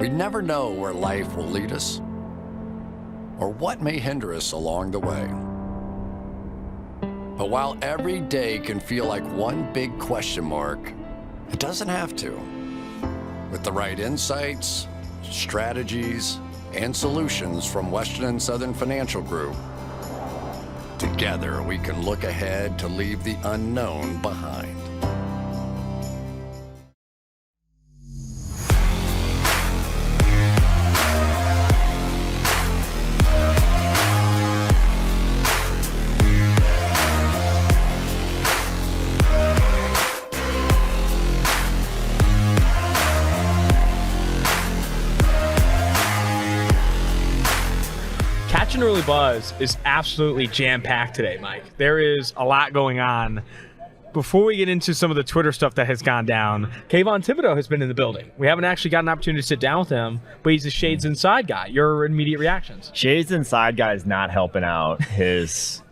We never know where life will lead us or what may hinder us along the way. But while every day can feel like one big question mark, it doesn't have to. With the right insights, strategies, and solutions from Western and Southern Financial Group, together we can look ahead to leave the unknown behind. Catch and Early Buzz is absolutely jam-packed today, Mike. There is a lot going on. Before we get into some of the Twitter stuff that has gone down, Kayvon Thibodeau has been in the building. We haven't actually got an opportunity to sit down with him, but he's a Shades Inside guy. Your immediate reactions? Shades Inside guy is not helping out his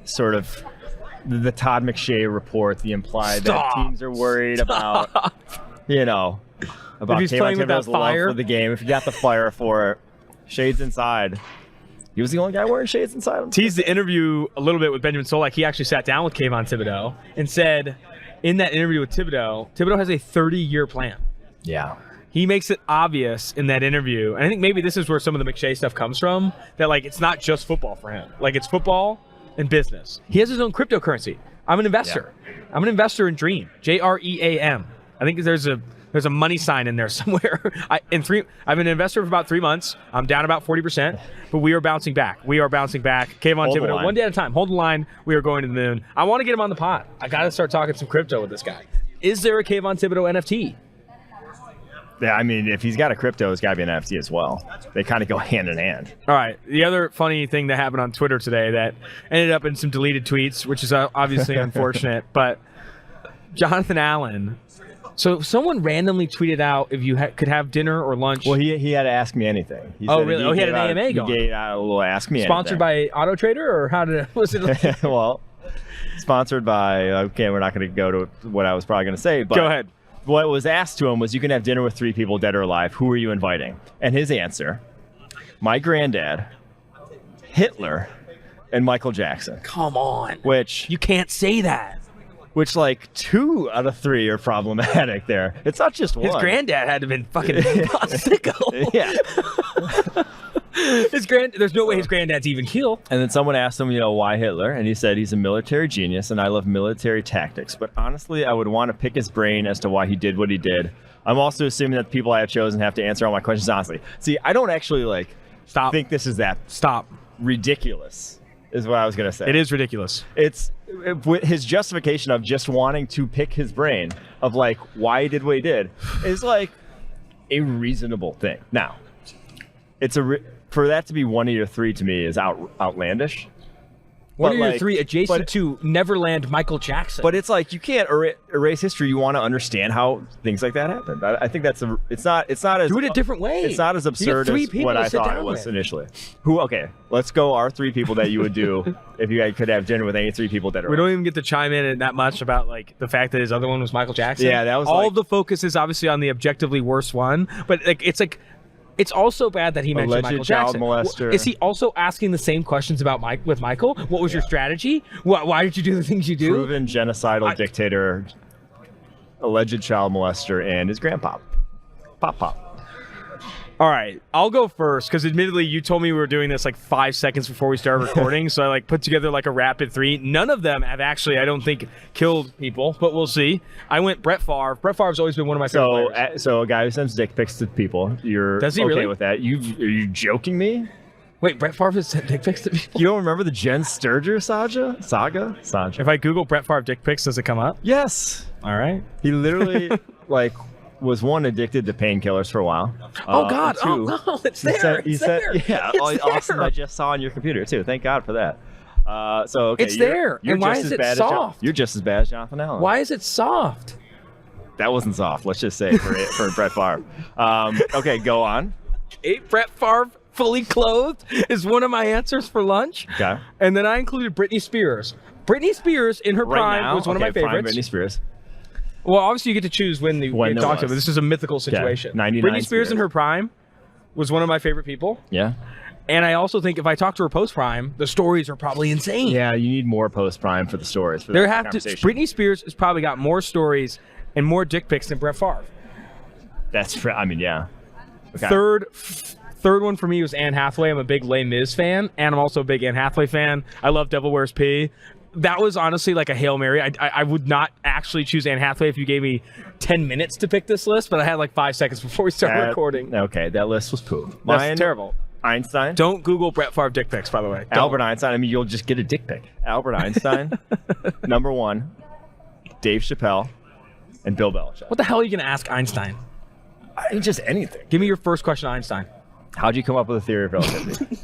sort of the Todd McShay report, the implied that teams are worried about, about Kayvon Thibodeau's love for the game. If you got the fire for it, Shades Inside. He was the only guy wearing shades inside him. Teased the interview a little bit with Benjamin Solak. He actually sat down with Kayvon Thibodeau and said in that interview with Thibodeau has a 30-year plan. Yeah. He makes it obvious in that interview, and I think maybe this is where some of the McShay stuff comes from, that it's not just football for him. It's football and business. He has his own cryptocurrency. I'm an investor. Yeah. I'm an investor in Dream. JREAM. I think there's a money sign in there somewhere. I've been an investor for about 3 months. I'm down about 40%, but we are bouncing back. Kayvon Thibodeau, one day at a time. Hold the line. We are going to the moon. I want to get him on the pod. I got to start talking some crypto with this guy. Is there a Kayvon Thibodeau NFT? Yeah, I mean, if he's got a crypto, it's got to be an NFT as well. They kind of go hand in hand. All right. The other funny thing that happened on Twitter today that ended up in some deleted tweets, which is obviously unfortunate, but Jonathan Allen. So someone randomly tweeted out if you could have dinner or lunch. Well, he had to ask me anything. He really? He had an AMA going. He gave out a little ask me Sponsored anything. by Auto Trader, or how did it? Was it? Well, sponsored by. Okay, we're not going to go to what I was probably going to say. But go ahead. What was asked to him was, you can have dinner with 3 people, dead or alive. Who are you inviting? And his answer: my granddad, Hitler, and Michael Jackson. Come on. Which you can't say that. Which 2 out of 3 are problematic there. It's not just one. His granddad had to have been fucking sicko. Yeah. There's no way his granddad's even killed. And then someone asked him, why Hitler? And he said, he's a military genius and I love military tactics. But honestly, I would want to pick his brain as to why he did what he did. I'm also assuming that the people I have chosen have to answer all my questions honestly. See, I don't actually think this is that ridiculous, is what I was going to say. It is ridiculous. It's his justification of just wanting to pick his brain of why he did what he did is a reasonable thing. Now, it's for that to be 1 of your 3 to me is outlandish. 1 of your 3 adjacent to Neverland Michael Jackson. But it's you can't erase history. You want to understand how things like that happened. I think it's not as do it a different way. It's not as absurd as what I thought it was initially. Okay, let's go our 3 people that you would do if you could have dinner with any 3 people that are. We don't even get to chime in that much about the fact that his other one was Michael Jackson. Yeah, that was all of the focus is obviously on the objectively worst one, but it's also bad that he mentioned Michael Jackson. Molester. Is he also asking the same questions about with Michael? What was your strategy? Why did you do the things you do? Proven genocidal dictator, alleged child molester, and his grandpa. Pop. All right, I'll go first because admittedly you told me we were doing this 5 seconds before we started recording, so I put together a rapid 3. None of them have actually, I don't think, killed people, but we'll see. I went Brett Favre. Brett Favre's always been one of my favorite players. So a guy who sends dick pics to people, Does he okay really? with that? Are you joking me? Wait, Brett Favre has sent dick pics to people? You don't remember the Jen Sturger saga? If I Google Brett Favre dick pics, does it come up? Yes. All right. He literally was addicted to painkillers for a while. Oh God! 2, oh no, it's there. He said, yeah, it's awesome. there. I just saw on your computer too. Thank God for that. Okay, it's there. You're and why just is as it bad soft? You're just as bad as Jonathan Allen. Why is it soft? That wasn't soft. Let's just say for Brett Favre. Okay, go on. Brett Favre fully clothed is one of my answers for lunch. Okay. And then I included Britney Spears. Britney Spears in her prime now? was one of my favorites. Prime Britney Spears. Well, obviously you get to choose when you When there talk to, was. but this is a mythical situation. 99 Britney Spears in her prime was one of my favorite people. Yeah. And I also think if I talk to her post-prime, the stories are probably insane. Yeah, you need more post-prime for the stories. For There that have to. conversation. Britney Spears has probably got more stories and more dick pics than Brett Favre. I mean, yeah. Okay. Third one for me was Anne Hathaway. I'm a big Les Mis fan, and I'm also a big Anne Hathaway fan. I love Devil Wears P. That was honestly like a Hail Mary. I would not actually choose Anne Hathaway if you gave me 10 minutes to pick this list, but I had like 5 seconds before we started recording. Okay, that list was poop. That's terrible. Einstein. Don't Google Brett Favre dick pics, by the way. Albert Einstein. I mean, you'll just get a dick pic. Albert Einstein. Number 1. Dave Chappelle. And Bill Belichick. What the hell are you going to ask Einstein? I mean, just anything. Give me your first question, Einstein. How'd you come up with a theory of relativity?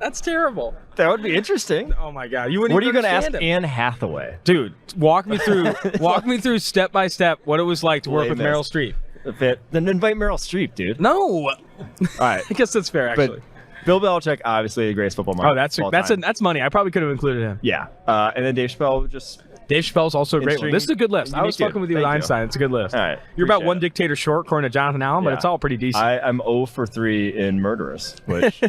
That's terrible. That would be interesting. Oh my God! You wouldn't. What are you going to ask Anne Hathaway? Dude, walk me through step by step what it was like to work with Meryl Streep. Then invite Meryl Streep, dude. No. All right. I guess that's fair, actually. But Bill Belichick, obviously the greatest football mind. Oh, that's money. I probably could have included him. Yeah. And then Dave Chappelle just. Dave Chappelle's also a great one. This is a good list. I was fucking with you with Einstein. It's a good list. All right. You're about one dictator short, according to Jonathan Allen, but it's all pretty decent. I'm 0 for 3 in murderers, which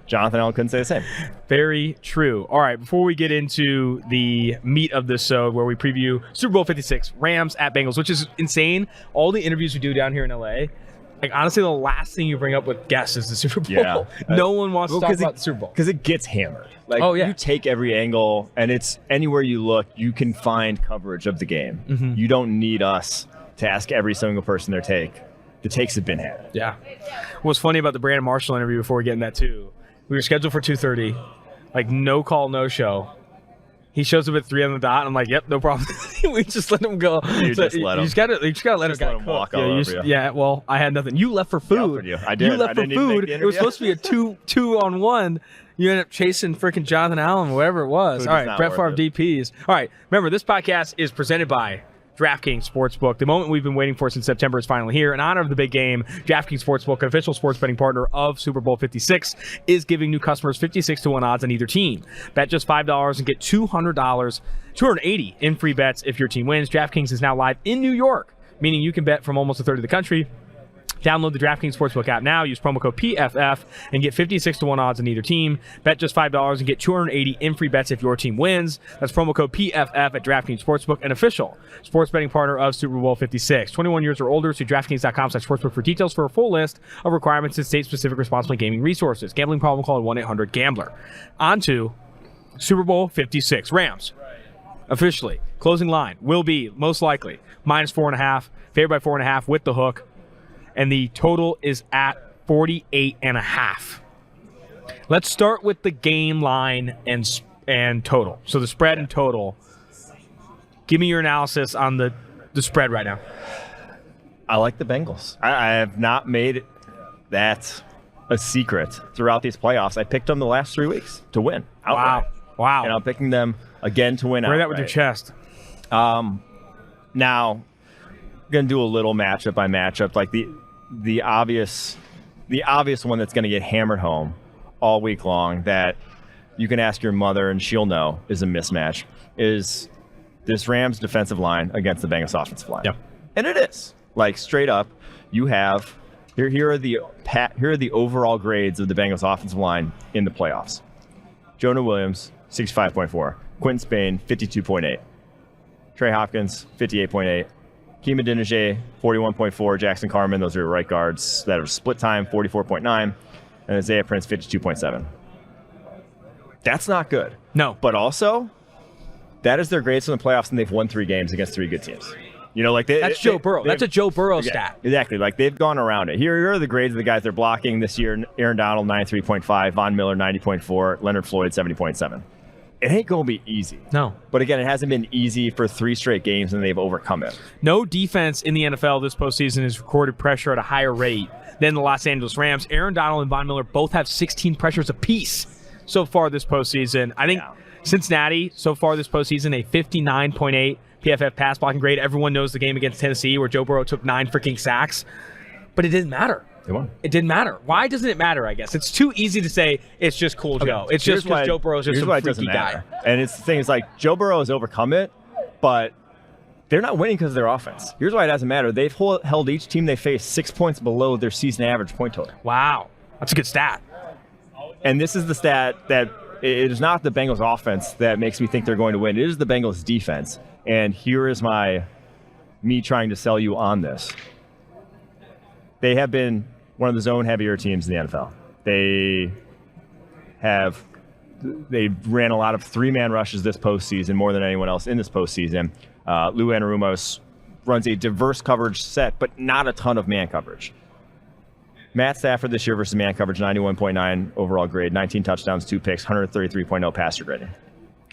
Jonathan Allen couldn't say the same. Very true. All right, before we get into the meat of this show, where we preview Super Bowl 56, Rams at Bengals, which is insane. All the interviews we do down here in LA, like honestly, the last thing you bring up with guests is the Super Bowl. Yeah. No one wants to talk about the Super Bowl. Because it gets hammered. Like, you take every angle, and it's anywhere you look, you can find coverage of the game. Mm-hmm. You don't need us to ask every single person their take. The takes have been had. Yeah. What's funny about the Brandon Marshall interview before we get in that too, we were scheduled for 2:30, like no call, no show. He shows up at 3 on the dot, and I'm like, yep, no problem. We just let him go. You just let him. You just gotta let him walk all over you. Yeah, well, I had nothing. You left for food. You. I did. You left for food. It was supposed to be a two on one. You ended up chasing freaking Jonathan Allen, whatever it was. Food all right, Brett Favre DPs. All right, remember, this podcast is presented by DraftKings Sportsbook. The moment we've been waiting for since September is finally here. In honor of the big game, DraftKings Sportsbook, an official sports betting partner of Super Bowl 56, is giving new customers 56-1 odds on either team. Bet just $5 and get $280 in free bets if your team wins. DraftKings is now live in New York, meaning you can bet from almost a third of the country. Download the DraftKings Sportsbook app now. Use promo code PFF and get 56-1 odds on either team. Bet just $5 and get $280 in free bets if your team wins. That's promo code PFF at DraftKings Sportsbook, an official sports betting partner of Super Bowl 56. 21 years or older. See DraftKings.com/sportsbook for details for a full list of requirements and state-specific responsible gaming resources. Gambling problem, call 1-800-GAMBLER. On to Super Bowl 56. Rams. Officially, closing line will be most likely -4.5, favored by 4.5 with the hook. And the total is at 48.5. Let's start with the game line and total. So the spread and total. Give me your analysis on the spread right now. I like the Bengals. I have not made that a secret throughout these playoffs. I picked them the last 3 weeks to win outright. Wow. And I'm picking them again to win outright. Wear that with your chest. Now, I'm going to do a little matchup by matchup. Like the obvious one that's going to get hammered home all week long that you can ask your mother and she'll know is a mismatch is this Rams defensive line against the Bengals offensive line. Yep. And it is. Like straight up, you have here are the overall grades of the Bengals offensive line in the playoffs. Jonah Williams, 65.4. Quentin Spain, 52.8. Trey Hopkins, 58.8. Keem Adeniji, 41.4. Jackson Carman, those are right guards that are split time, 44.9. And Isaiah Prince, 52.7. That's not good. No. But also, that is their grades in the playoffs, and they've won 3 games against 3 good teams. You know, like that's Joe Burrow. That's a Joe Burrow stat. Exactly. Like they've gone around it. Here are the grades of the guys they're blocking this year. Aaron Donald, 93.5. Von Miller, 90.4. Leonard Floyd, 70.7. It ain't going to be easy. No. But again, it hasn't been easy for 3 straight games, and they've overcome it. No defense in the NFL this postseason has recorded pressure at a higher rate than the Los Angeles Rams. Aaron Donald and Von Miller both have 16 pressures apiece so far this postseason. I think Cincinnati, so far this postseason, a 59.8 PFF pass blocking grade. Everyone knows the game against Tennessee where Joe Burrow took 9 freaking sacks. But it didn't matter. They won. It didn't matter. Why doesn't it matter, I guess? It's too easy to say it's just cool Joe. It's just because Joe Burrow is just some freaky guy. And it's the thing is like Joe Burrow has overcome it, but they're not winning because of their offense. Here's why it doesn't matter. They've held each team they face 6 points below their season average point total. Wow. That's a good stat. And this is the stat that it is not the Bengals offense that makes me think they're going to win. It is the Bengals defense. And here is me trying to sell you on this. They have been one of the zone heavier teams in the NFL. They ran a lot of 3-man rushes this postseason, more than anyone else in this postseason. Lou Anarumo runs a diverse coverage set, but not a ton of man coverage. Matt Stafford this year versus man coverage, 91.9 overall grade, 19 touchdowns, 2 picks, 133.0 passer grading.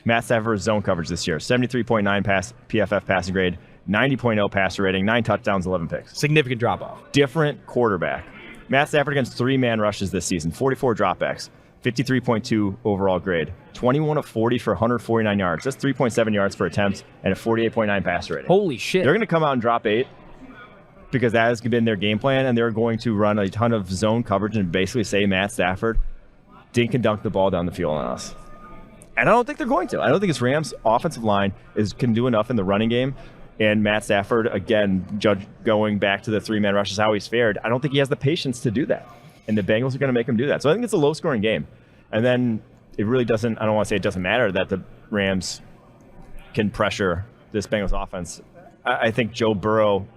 Matt Stafford zone coverage this year, 73.9 PFF passing grade, 90.0 passer rating, 9 touchdowns, 11 picks. Significant drop-off. Different quarterback. Matt Stafford against 3-man rushes this season, 44 dropbacks, 53.2 overall grade, 21 of 40 for 149 yards. That's 3.7 yards per attempt and a 48.9 passer rating. Holy shit. They're going to come out and drop 8 because that has been their game plan, and they're going to run a ton of zone coverage and basically say Matt Stafford dink and dunk the ball down the field on us. And I don't think they're going to. I don't think this Rams offensive line can do enough in the running game. And Matt Stafford, again, going back to the 3-man rushes, how he's fared, I don't think he has the patience to do that. And the Bengals are going to make him do that. So I think it's a low-scoring game. And then it really doesn't, I don't want to say it doesn't matter that the Rams can pressure this Bengals offense. I think Joe Burrow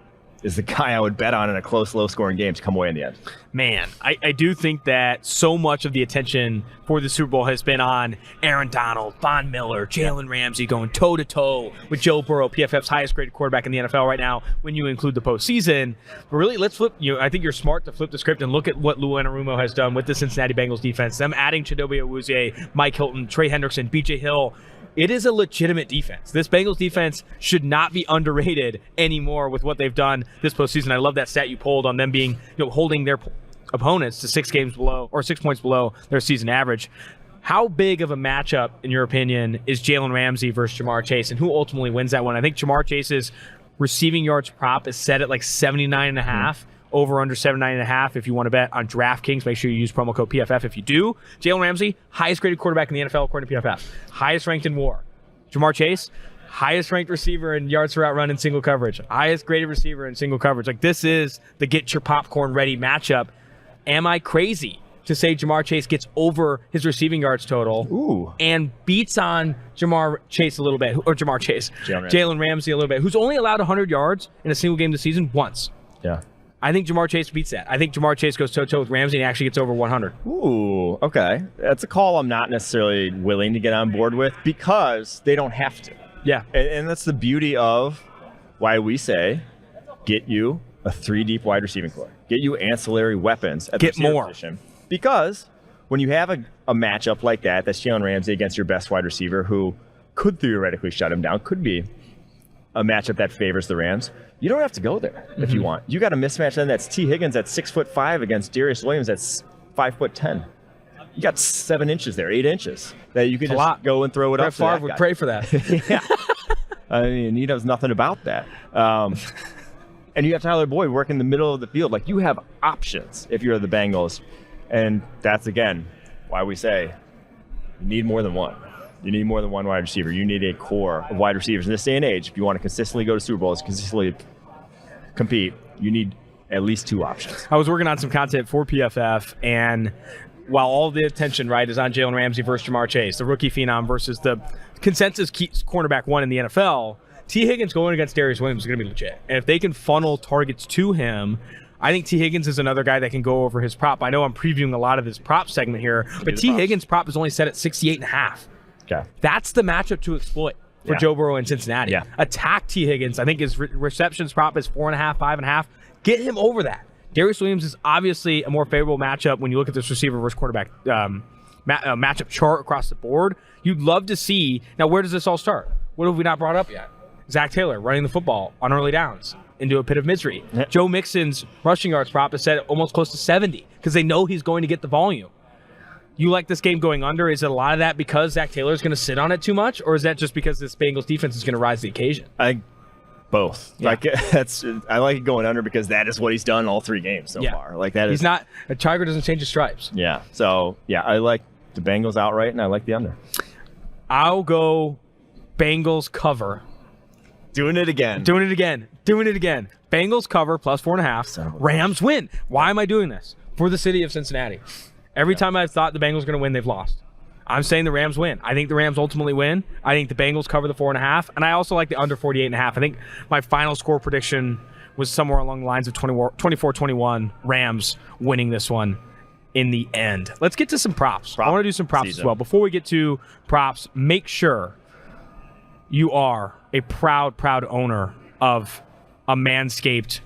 is the guy I would bet on in a close, low-scoring game to come away in the end. Man, I do think that so much of the attention for the Super Bowl has been on Aaron Donald, Von Miller, Jalen Ramsey going toe-to-toe with Joe Burrow, PFF's highest-graded quarterback in the NFL right now when you include the postseason. But really, let's flip. I think you're smart to flip the script and look at what Lou Anarumo has done with the Cincinnati Bengals defense. Them adding Chidobe Awuzie, Mike Hilton, Trey Hendrickson, B.J. Hill. It is a legitimate defense. This Bengals defense should not be underrated anymore with what they've done this postseason. I love that stat you pulled on them being, holding their opponents to 6 points below their season average. How big of a matchup, in your opinion, is Jalen Ramsey versus Jamar Chase, and who ultimately wins that one? I think Jamar Chase's receiving yards prop is set at like 79.5. Over under 79.5 if you want to bet on DraftKings. Make sure you use promo code PFF if you do. Jalen Ramsey, highest graded quarterback in the NFL according to PFF. Highest ranked in WAR. Jamar Chase, highest ranked receiver in yards per route run in single coverage. Highest graded receiver in single coverage. Like, this is the get your popcorn ready matchup. Am I crazy to say Jamar Chase gets over his receiving yards total and beats on Jamar Chase a little bit, or Jalen Ramsey a little bit, who's only allowed 100 yards in a single game this season once? Yeah. I think Jamar Chase beats that. I think Jamar Chase goes toe-to-toe with Ramsey and actually gets over 100. Ooh, okay. That's a call I'm not necessarily willing to get on board with because they don't have to. Yeah. And that's the beauty of why we say get you a 3-deep wide receiving core. Get you ancillary weapons at the receiver position. Because when you have a matchup like that's Jalen Ramsey against your best wide receiver who could theoretically shut him down, could be a matchup that favors the Rams, you don't have to go there if you want. You got a mismatch then that's T. Higgins at 6'5" against Darius Williams at 5'10". You got 7 inches there, 8 inches that you could just go and throw it up. Brett Favre would pray for that. Yeah. I mean, he knows nothing about that. And you have Tyler Boyd working in the middle of the field. Like, you have options if you're the Bengals. And that's, again, why we say you need more than one. You need more than one wide receiver. You need a core of wide receivers. In this day and age, if you want to consistently go to Super Bowls, consistently compete, you need at least 2 options. I was working on some content for PFF, and while all the attention, is on Jalen Ramsey versus Jamar Chase, the rookie phenom versus the consensus cornerback 1 in the NFL, T. Higgins going against Darius Williams is going to be legit. And if they can funnel targets to him, I think T. Higgins is another guy that can go over his prop. I know I'm previewing a lot of his prop segment here, but T. Higgins' prop is only set at 68.5. Okay. That's the matchup to exploit for Joe Burrow in Cincinnati. Yeah. Attack T. Higgins. I think his receptions prop is 4.5, 5.5. Get him over that. Darius Williams is obviously a more favorable matchup when you look at this receiver versus quarterback matchup chart across the board. You'd love to see. Now, where does this all start? What have we not brought up yet? Zach Taylor running the football on early downs into a pit of misery. Yep. Joe Mixon's rushing yards prop is set at almost close to 70 because they know he's going to get the volume. You like this game going under? Is it a lot of that because Zach Taylor is going to sit on it too much, or is that just because this Bengals defense is going to rise to the occasion? Both. Yeah. I like it going under because that is what he's done all 3 games so far. He's not a tiger doesn't change his stripes. Yeah. So I like the Bengals outright, and I like the under. I'll go Bengals cover. Doing it again. Doing it again. Bengals cover plus 4.5. Rams win. Why am I doing this? For the city of Cincinnati. Every time I've thought the Bengals are going to win, they've lost. I'm saying the Rams win. I think the Rams ultimately win. I think the Bengals cover the 4.5. And I also like the under 48.5. I think my final score prediction was somewhere along the lines of 24-21. Rams winning this one in the end. Let's get to some props. I want to do some props as well. Before we get to props, make sure you are a proud owner of a Manscaped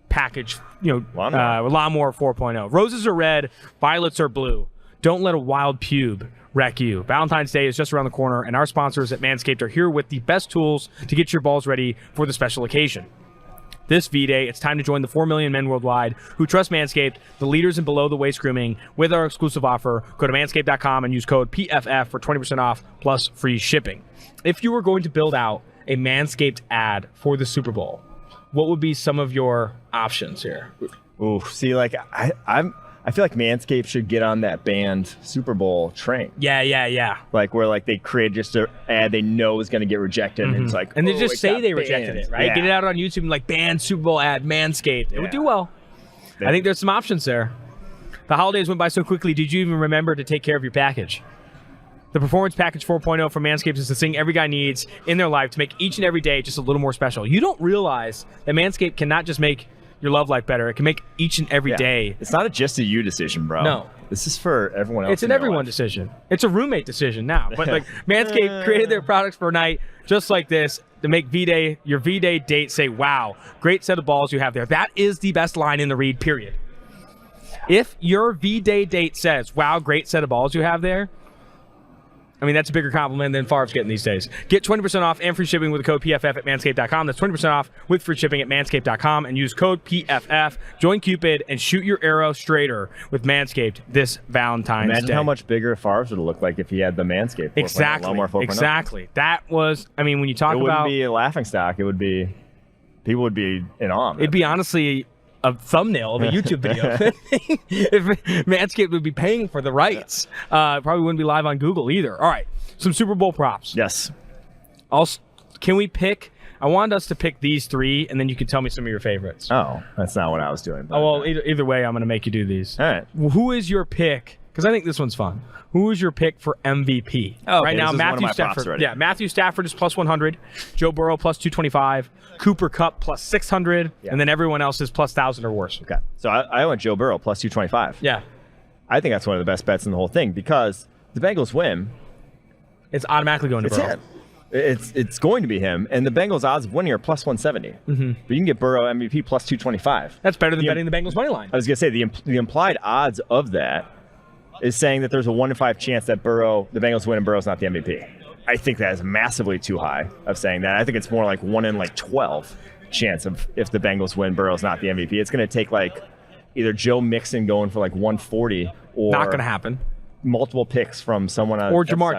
package, lawnmower 4.0. Roses are red, violets are blue. Don't let a wild pube wreck you. Valentine's Day is just around the corner, and our sponsors at Manscaped are here with the best tools to get your balls ready for the special occasion. This V-Day, it's time to join the 4 million men worldwide who trust Manscaped, the leaders in below-the-waist grooming, with our exclusive offer. Go to manscaped.com and use code PFF for 20% off plus free shipping. If you were going to build out a Manscaped ad for the Super Bowl, what would be some of your options here? Ooh, see, like I feel like Manscaped should get on that banned Super Bowl train. Yeah. Like where like they create just an ad they know is going to get rejected, and it's like, and they just say they rejected it, right? Yeah. Get it out on YouTube and like banned Super Bowl ad Manscaped. It would do well. I think there's some options there. The holidays went by so quickly. Did you even remember to take care of your package? The Performance Package 4.0 from Manscaped is the thing every guy needs in their life to make each and every day just a little more special. You don't realize that Manscaped can not just make your love life better. It can make each and every day. It's not just a you decision, bro. No. This is for everyone else. It's an everyone decision. It's a roommate decision now. But like Manscaped created their products for a night just like this to make V-Day, your V-Day date say, wow, great set of balls you have there. That is the best line in the read, period. If your V-Day date says, wow, great set of balls you have there, I mean, that's a bigger compliment than Favre's getting these days. Get 20% off and free shipping with the code PFF at manscaped.com. That's 20% off with free shipping at manscaped.com, and use code PFF. Join Cupid and shoot your arrow straighter with Manscaped this Valentine's Day. Imagine how much bigger Favre's would look like if he had the Manscaped 4.0, Lawnmower 4.0. Exactly. That was, I mean, when you talk about... It wouldn't be a laughingstock. It would be... People would be in awe. It'd be honestly a thumbnail of a YouTube video. If Manscaped would be paying for the rights. Probably wouldn't be live on Google either. All right, some Super Bowl props. Yes. Can we pick? I wanted us to pick these three, and then you can tell me some of your favorites. Oh, that's not what I was doing. Well, either way, I'm going to make you do these. All right. Who is your pick? Because I think this one's fun. Who is your pick for MVP? Oh, right now, Matthew Stafford. Yeah, Matthew Stafford is plus 100. Joe Burrow plus 225. Cooper Kupp plus 600. Yeah. And then everyone else is plus 1,000 or worse. Okay. So I went Joe Burrow plus 225. Yeah. I think that's one of the best bets in the whole thing because the Bengals win. It's automatically going to Burrow. Him. It's going to be him. And the Bengals odds of winning are plus 170. Mm-hmm. But you can get Burrow MVP plus 225. That's better than betting the Bengals money line. I was going to say the implied odds of that is saying that there's a 1 in 5 chance that the Bengals win and Burrow's not the MVP. I think that is massively too high of saying that. I think it's more like 1 in 12 chance of if the Bengals win, Burrow's not the MVP. It's going to take like either Joe Mixon going for like 140 or not going to happen. Multiple picks from someone on or Jamar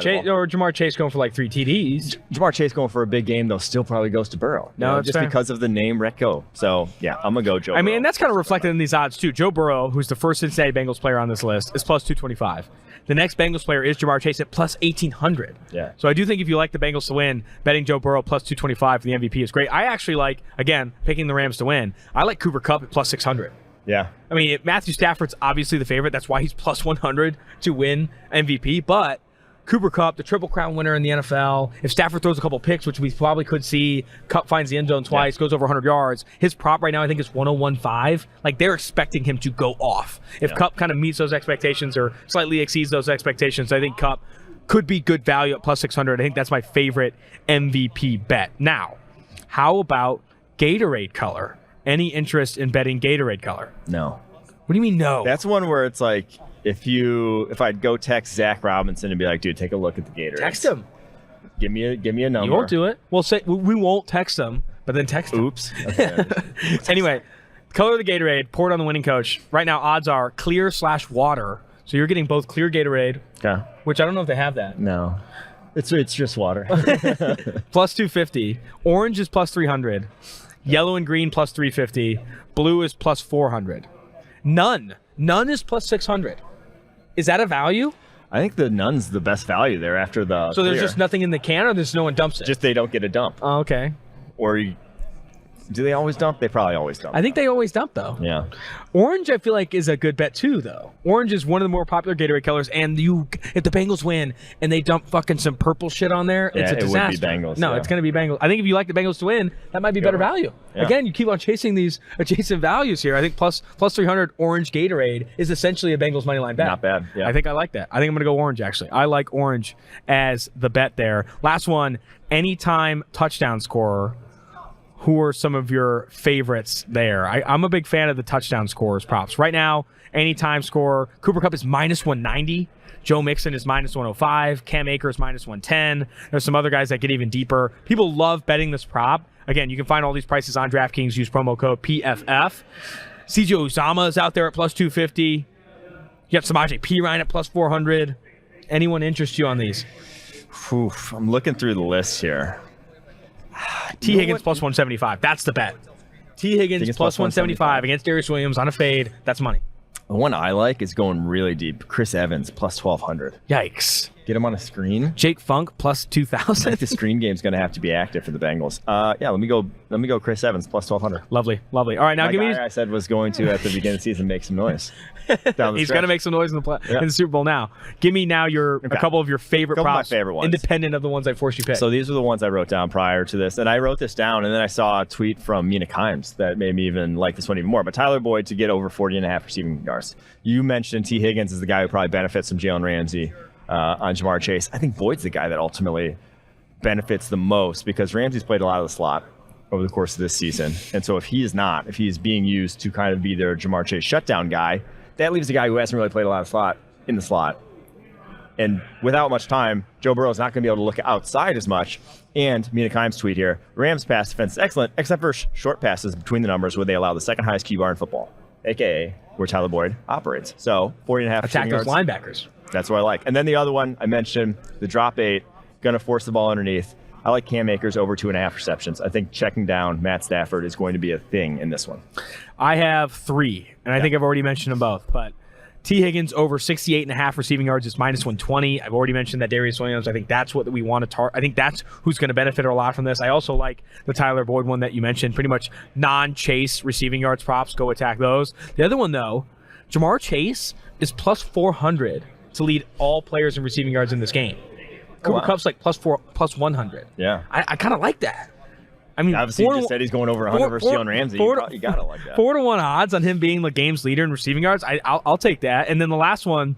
Chase going for like 3 TDs. Jamar Chase going for a big game though still probably goes to Burrow. No, just fair. Because of the name Recco. So yeah, I'm gonna go Joe. I mean, and that's kind of reflected in these odds too. Joe Burrow, who's the first Cincinnati Bengals player on this list, is plus 225. The next Bengals player is Jamar Chase at plus 1,800. Yeah. So I do think if you like the Bengals to win, betting Joe Burrow plus 225 for the MVP is great. I actually like, again, picking the Rams to win. I like Cooper Kupp at plus 600. Yeah. I mean, Matthew Stafford's obviously the favorite. That's why he's plus 100 to win MVP. But Cooper Kupp, the Triple Crown winner in the NFL, if Stafford throws a couple picks, which we probably could see, Kupp finds the end zone twice, goes over 100 yards. His prop right now, I think, is 101.5. Like, they're expecting him to go off. If Kupp kind of meets those expectations or slightly exceeds those expectations, I think Kupp could be good value at plus 600. I think that's my favorite MVP bet. Now, how about Gatorade color? Any interest in betting Gatorade color? No. What do you mean no? That's one where it's like if I'd go text Zach Robinson and be like, dude, take a look at the Gatorade. Text him. Give me a number. You won't do it. We'll say we won't text him, but then text him. Oops. Okay. Anyway, color of the Gatorade, pour it on the winning coach. Right now, odds are clear/water. So you're getting both clear Gatorade, which I don't know if they have that. No. It's just water. Plus 250. Orange is plus 300. Yellow and green plus 350. Blue is plus 400. None is plus 600. Is that a value? I think the none's the best value there after the So there's clear. just nothing in the can, or there's no one dumps it? Just they don't get a dump. Oh, okay. Do they always dump? They probably always dump. I think they always dump, though. Yeah. Orange, I feel like, is a good bet, too, though. Orange is one of the more popular Gatorade colors, and if the Bengals win and they dump fucking some purple shit on there, it's a disaster. It would be Bengals. No, it's going to be Bengals. I think if you like the Bengals to win, that might be better value. Yeah. Again, you keep on chasing these adjacent values here. I think plus 300 Orange Gatorade is essentially a Bengals money line bet. Not bad. Yeah. I think I like that. I think I'm going to go Orange, actually. I like Orange as the bet there. Last one, anytime touchdown scorer. Who are some of your favorites there? I'm a big fan of the touchdown scorers props. Right now, anytime scorer, Cooper Kupp is minus 190. Joe Mixon is minus 105. Cam Akers minus 110. There's some other guys that get even deeper. People love betting this prop. Again, you can find all these prices on DraftKings. Use promo code PFF. CJ Uzomah is out there at plus 250. You got Samaje Perine at plus 400. Anyone interest you on these? Oof, I'm looking through the list here. T. Higgins plus 175. That's the bet. T. Higgins plus 175 against Darius Williams on a fade. That's money. The one I like is going really deep. Chris Evans plus 1,200. Yikes. Get him on a screen. Jake Funk plus 2,000. The screen game's going to have to be active for the Bengals. Yeah, let me go Chris Evans plus 1,200. Lovely. All right, now give me. I said was going to at the beginning of the season make some noise. He's going to make some noise in the Super Bowl now. Give me now a couple of your favorite props, my favorite ones, independent of the ones I forced you to pick. So these are the ones I wrote down prior to this, and I wrote this down, and then I saw a tweet from Mina Kimes that made me even like this one even more. But Tyler Boyd to get over 40.5 receiving yards. You mentioned T. Higgins is the guy who probably benefits from Jaylen Ramsey on Jamar Chase. I think Boyd's the guy that ultimately benefits the most because Ramsey's played a lot of the slot over the course of this season, and so if he's being used to kind of be their Jamar Chase shutdown guy, that leaves the guy who hasn't really played a lot of slot in the slot. And without much time, Joe Burrow's not going to be able to look outside as much. And Mina Kimes' tweet here, Rams pass defense is excellent, except for short passes between the numbers where they allow the second highest QBR in football, a.k.a. where Tyler Boyd operates. So 40.5 attack those linebackers. That's what I like. And then the other one I mentioned, the drop 8, going to force the ball underneath. I like Cam Akers over 2.5 receptions. I think checking down Matt Stafford is going to be a thing in this one. I have 3, and I think I've already mentioned them both. But T. Higgins over 68.5 receiving yards is minus 120. I've already mentioned that Darius Williams. I think that's what we want to target. I think that's who's going to benefit a lot from this. I also like the Tyler Boyd one that you mentioned. Pretty much non-Chase receiving yards props. Go attack those. The other one, though, Jamar Chase is plus 400 to lead all players in receiving yards in this game. Cooper Kupp's like plus 100. Yeah. I kind of like that. I mean, obviously, you just said he's going over 100 versus Jaylen Ramsey. You got to like that. 4-1 odds on him being the game's leader in receiving yards. I'll take that. And then the last one,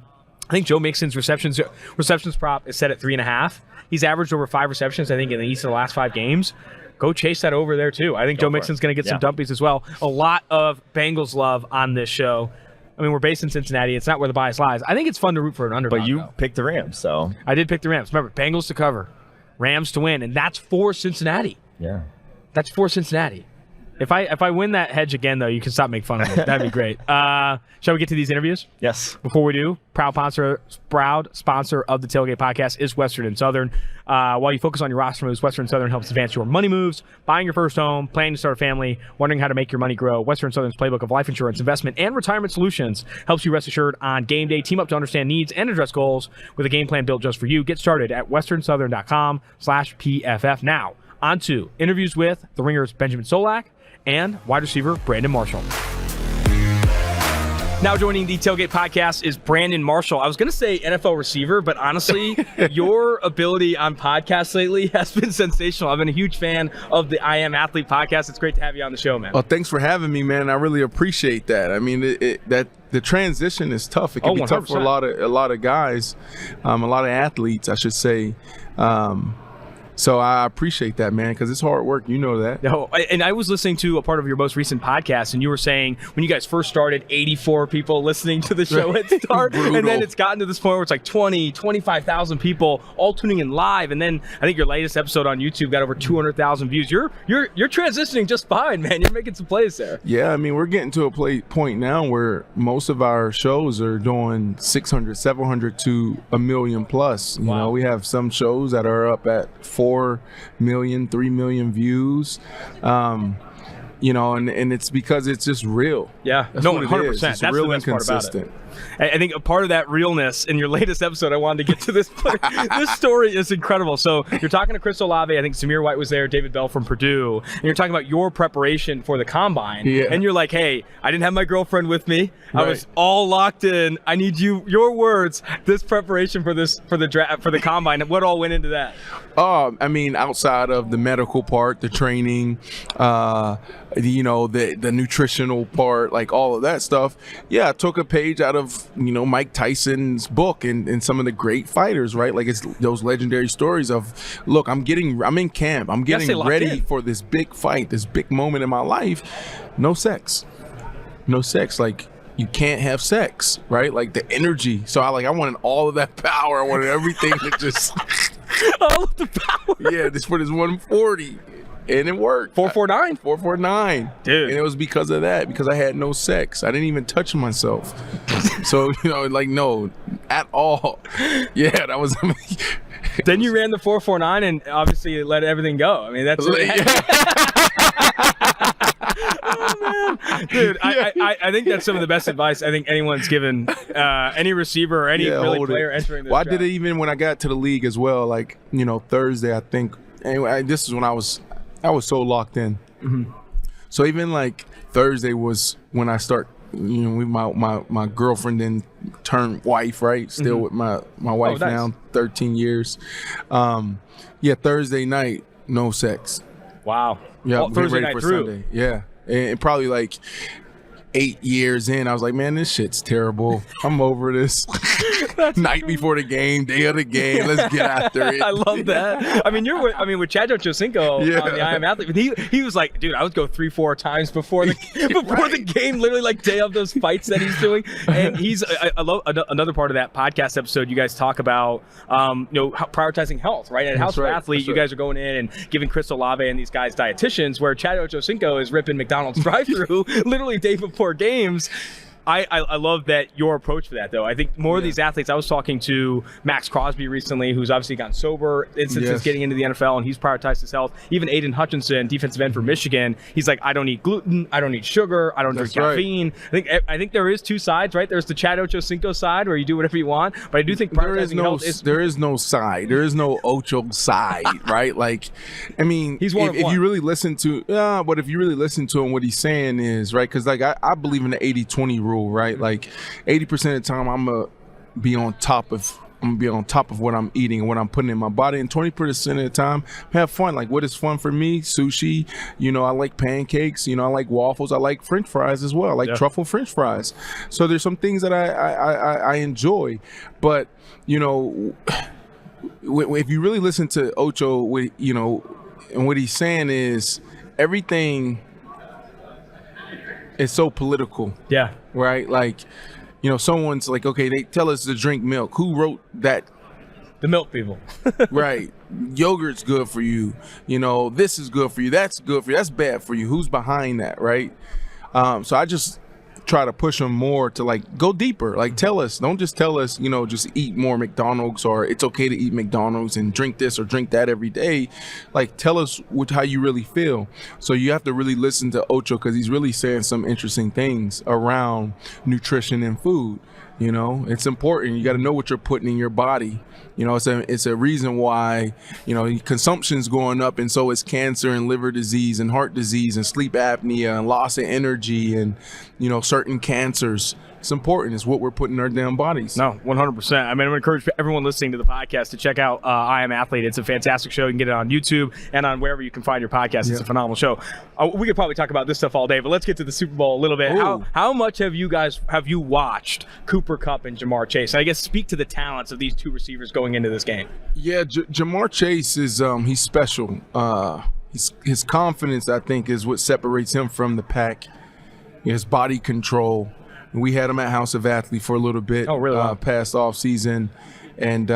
I think Joe Mixon's receptions prop is set at 3.5. He's averaged over 5 receptions, I think, in each of the last 5 games. Go chase that over there, too. I think Joe Mixon's going to get some dumpies as well. A lot of Bengals love on this show. I mean, we're based in Cincinnati. It's not where the bias lies. I think it's fun to root for an underdog. But you picked the Rams, so. I did pick the Rams. Remember, Bengals to cover, Rams to win, and that's for Cincinnati. Yeah. That's for Cincinnati. If I win that hedge again, though, you can stop making fun of me. That'd be great. Shall we get to these interviews? Yes. Before we do, proud sponsor of the Tailgate podcast is Western and Southern. While you focus on your roster moves, Western and Southern helps advance your money moves, buying your first home, planning to start a family, wondering how to make your money grow. Western and Southern's playbook of life insurance, investment, and retirement solutions helps you rest assured on game day. Team up to understand needs and address goals with a game plan built just for you. Get started at westernsouthern.com/PFF. Now, on to interviews with the Ringer's Benjamin Solak and wide receiver Brandon Marshall. Now joining the Tailgate podcast is Brandon Marshall. I was going to say NFL receiver, but honestly, your ability on podcasts lately has been sensational. I've been a huge fan of the I Am Athlete podcast. It's great to have you on the show, man. Oh, thanks for having me, man. I really appreciate that. I mean, that the transition is tough. It can be 100%. Tough for a lot of guys, a lot of athletes, I should say. So I appreciate that, man, because it's hard work. You know that. No, and I was listening to a part of your most recent podcast, and you were saying when you guys first started, 84 people listening to the show at start, and then it's gotten to this point where it's like 20, 25,000 people all tuning in live, and then I think your latest episode on YouTube got over 200,000 views. You're transitioning just fine, man. You're making some plays there. Yeah, I mean, we're getting to a point now where most of our shows are doing 600, 700 to 1 million plus. You know, we have some shows that are up at 4 million, 3 million views. You know, and it's because it's just real. Yeah, That's no, what it 100%. is. It's That's real the best and part about consistent. it. I think a part of that realness in your latest episode, I wanted to get to this. This story is incredible. So you're talking to Chris Olave. I think Samir White was there, David Bell from Purdue, and you're talking about your preparation for the combine. Yeah. And you're like, hey, I didn't have my girlfriend with me. Right. I was all locked in. I need your words. This preparation for the draft, for the combine. What all went into that? I mean, outside of the medical part, the training, the nutritional part, like all of that stuff. Yeah, I took a page out of, Mike Tyson's book and some of the great fighters, right? Like it's those legendary stories of, look, I'm in camp. I'm getting ready for this big fight, this big moment in my life. No sex. Like, you can't have sex, right? Like the energy. So I wanted all of that power. I wanted everything to just all of the power. Yeah, this for this 140. And it worked. 449? 449. Dude. And it was because of that, because I had no sex. I didn't even touch myself. So, no, at all. Yeah, that was amazing. Then you ran the 449 and obviously let everything go. I mean, that's Oh, man. Dude, I think that's some of the best advice I think anyone's given any receiver or any player entering this Well, draft. I did it even when I got to the league as well. Like, Thursday, I think. Anyway, this is when I was so locked in. Mm-hmm. So even like Thursday was when I start, with my girlfriend then turned wife, right? Still with my wife now, 13 years. Thursday night, no sex. Wow. Yeah, Thursday ready night for through. Sunday. Yeah, and probably like 8 years in, I was like, man, this shit's terrible. I'm over this. Night before the game, day of the game, let's get after it. I love that. I mean, with Chad Ochocinco on the I Am Athlete, he was like, dude, I would go 3-4 times before the the game, literally like day of those fights that he's doing. And I love another part of that podcast episode. You guys talk about prioritizing health, right? At House of Athlete, you guys are going in and giving Chris Olave and these guys dietitians, where Chad Ochocinco is ripping McDonald's drive-thru literally day before games. I love that your approach for that, though. I think more of these athletes, I was talking to Max Crosby recently, who's obviously gotten sober since getting into the NFL, and he's prioritized his health. Even Aiden Hutchinson, defensive end for Michigan, he's like, I don't eat gluten, I don't eat sugar, I don't drink caffeine. I think there is two sides, right? There's the Chad Ochocinco side where you do whatever you want, but I do think prioritizing health is... There is no side. There is no Ocho side, right? Like, I mean, he's if you really listen to... but if you really listen to him, what he's saying is, right, because like I believe in the 80-20 rule, right? Like 80% of the time I'm gonna be on top of what I'm eating and what I'm putting in my body, and 20% of the time have fun. Like, what is fun for me? Sushi, I like pancakes, I like waffles, I like French fries as well. I like truffle French fries. So there's some things that I enjoy, but if you really listen to Ocho, and what he's saying is everything is so political. Yeah. Right? Like, someone's like, okay, they tell us to drink milk. Who wrote that? The milk people. Right. Yogurt's good for you. This is good for you. That's good for you. That's bad for you. Who's behind that, right? So I just try to push them more to like go deeper. Like, tell us, don't just tell us, just eat more McDonald's, or it's okay to eat McDonald's and drink this or drink that every day. Like, tell us how you really feel. So you have to really listen to Ocho, because he's really saying some interesting things around nutrition and food. It's important. You got to know what you're putting in your body. It's a reason why, consumption's going up, and so is cancer and liver disease and heart disease and sleep apnea and loss of energy and, certain cancers. It's important. It's what we're putting in our damn bodies. No, 100%. I mean, I'm going to encourage everyone listening to the podcast to check out I Am Athlete. It's a fantastic show. You can get it on YouTube and on wherever you can find your podcast. It's a phenomenal show. We could probably talk about this stuff all day, but let's get to the Super Bowl a little bit. How much have you watched Cooper Kupp and Jamar Chase? And I guess speak to the talents of these two receivers going into this game. Yeah, Jamar Chase is he's special. His confidence, I think, is what separates him from the pack. His body control. We had him at House of Athlete for a little bit. Oh, really? Past off season, and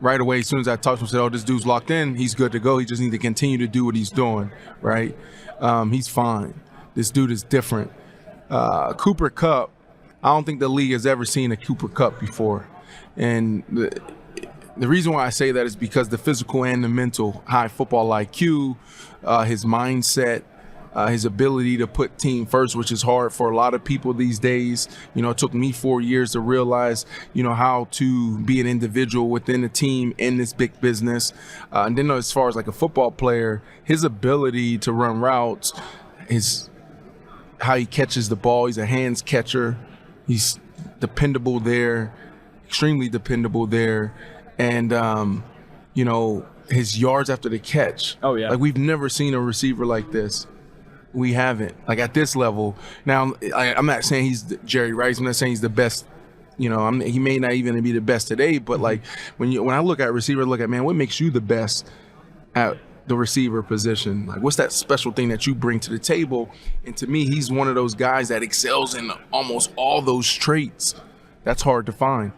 right away, as soon as I talked to him, I said, "Oh, this dude's locked in. He's good to go. He just needs to continue to do what he's doing. Right? He's fine. This dude is different." Cooper Kupp, I don't think the league has ever seen a Cooper Kupp before, and the reason why I say that is because the physical and the mental, high football IQ, his mindset. his ability to put team first, which is hard for a lot of people these days. It took me 4 years to realize, how to be an individual within a team in this big business. And then as far as like a football player, his ability to run routes, how he catches the ball. He's a hands catcher. He's dependable there, extremely dependable there. And, his yards after the catch. Oh, yeah. Like, we've never seen a receiver like this. We haven't. Like, at this level. Now, I'm not saying he's Jerry Rice. I'm not saying he's the best. He may not even be the best today. But, like, when I look at receiver, man, what makes you the best at the receiver position? Like, what's that special thing that you bring to the table? And to me, he's one of those guys that excels in almost all those traits. That's hard to find.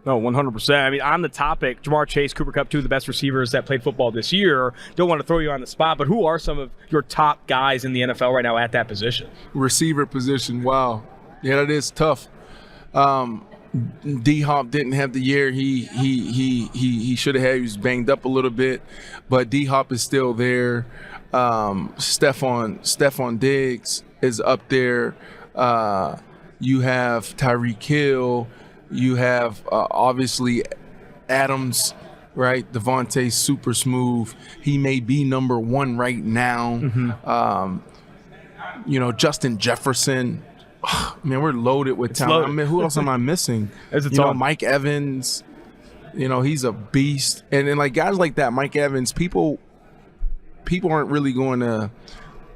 No, 100%. I mean, on the topic, Jamar Chase, Cooper Kupp, two of the best receivers that played football this year. Don't want to throw you on the spot, but who are some of your top guys in the NFL right now at that position? Receiver position, wow. Yeah, that is tough. D-Hop didn't have the year he should have had. He was banged up a little bit, but D-Hop is still there. Stephon Diggs is up there. You have Tyreek Hill. You have obviously Adams, right? Devontae, super smooth. He may be number one right now. Mm-hmm. Justin Jefferson. Man, we're loaded with talent. I mean, who else am I missing? Mike Evans. He's a beast. And then like guys like that, Mike Evans, people aren't really going to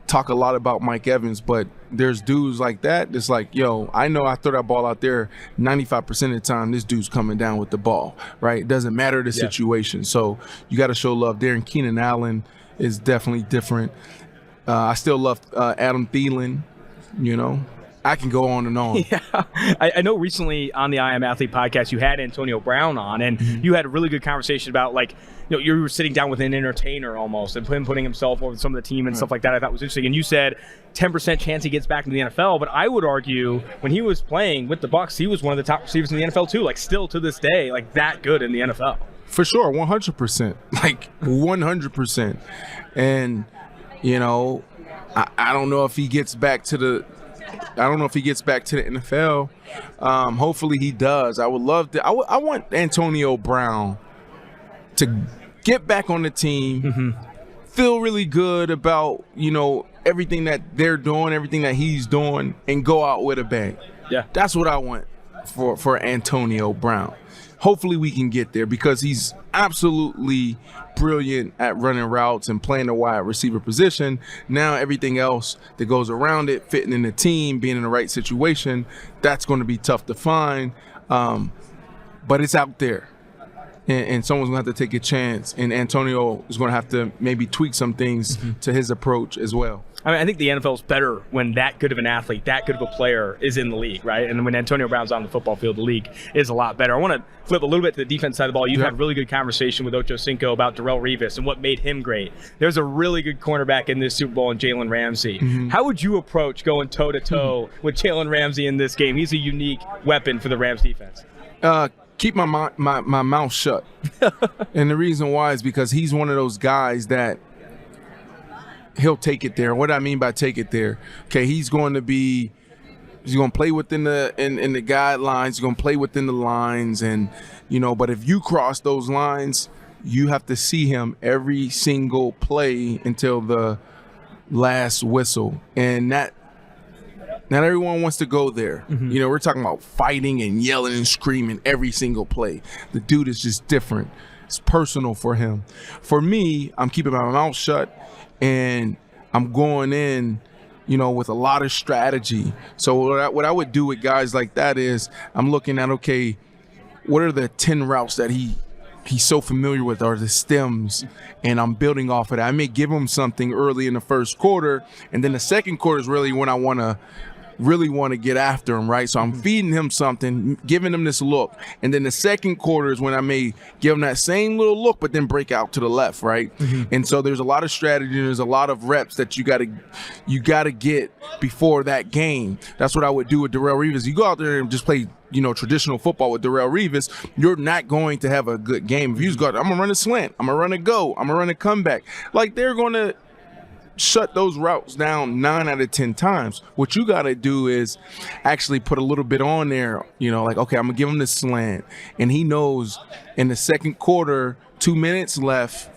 talk a lot about Mike Evans, but there's dudes like that that's like, I know I throw that ball out there 95% of the time, this dude's coming down with the ball, right? It doesn't matter the situation. So you got to show love there. And Keenan Allen is definitely different. I still love Adam Thielen, I can go on and on. Yeah, I know recently on the I Am Athlete podcast, you had Antonio Brown on, and you had a really good conversation about, like, you were sitting down with an entertainer almost, and him putting himself over some of the team and stuff like that. I thought was interesting. And you said 10% chance he gets back into the NFL, but I would argue when he was playing with the Bucs, he was one of the top receivers in the NFL too, like still to this day, like that good in the NFL. For sure, 100%, like 100%. And, I don't know if he gets back to the NFL. Hopefully he does. I would love to. I want Antonio Brown to get back on the team, feel really good about, everything that they're doing, everything that he's doing, and go out with a bang. Yeah. That's what I want for Antonio Brown. Hopefully we can get there because he's absolutely brilliant at running routes and playing the wide receiver position. Now everything else that goes around it, fitting in the team, being in the right situation, that's going to be tough to find. But it's out there. And someone's going to have to take a chance. And Antonio is going to have to maybe tweak some things to his approach as well. I mean, I think the NFL is better when that good of an athlete, that good of a player is in the league, right? And when Antonio Brown's on the football field, the league is a lot better. I want to flip a little bit to the defense side of the ball. You had a really good conversation with Ocho Cinco about Darrelle Revis and what made him great. There's a really good cornerback in this Super Bowl in Jaylen Ramsey. How would you approach going toe-to-toe with Jaylen Ramsey in this game? He's a unique weapon for the Rams defense. Keep my mouth shut. And the reason why is because he's one of those guys that he'll take it there. What do I mean by take it there? Okay, he's going to play within the in the guidelines. He's going to play within the lines, and but if you cross those lines, you have to see him every single play until the last whistle, and that. Not everyone wants to go there. We're talking about fighting and yelling and screaming every single play. The dude is just different. It's personal for him. For me, I'm keeping my mouth shut, and I'm going in, with a lot of strategy. So what I would do with guys like that is I'm looking at, okay, what are the 10 routes that he's so familiar with, are the stems, and I'm building off of that. I may give him something early in the first quarter, and then the second quarter is really when I really want to get after him, right? So I'm feeding him something, giving him this look, and then the second quarter is when I may give him that same little look, but then break out to the left, right? And so there's a lot of strategy, there's a lot of reps that you gotta get before that game. That's what I would do with Darrelle Revis. You go out there and just play traditional football with Darrelle Revis, you're not going to have a good game. If you just go, I'm gonna run a slant, I'm gonna run a go, I'm gonna run a comeback, like they're gonna shut those routes down 9 out of 10 times. What you got to do is actually put a little bit on there, like, okay, I'm going to give him this slant. And he knows in the second quarter, 2 minutes left,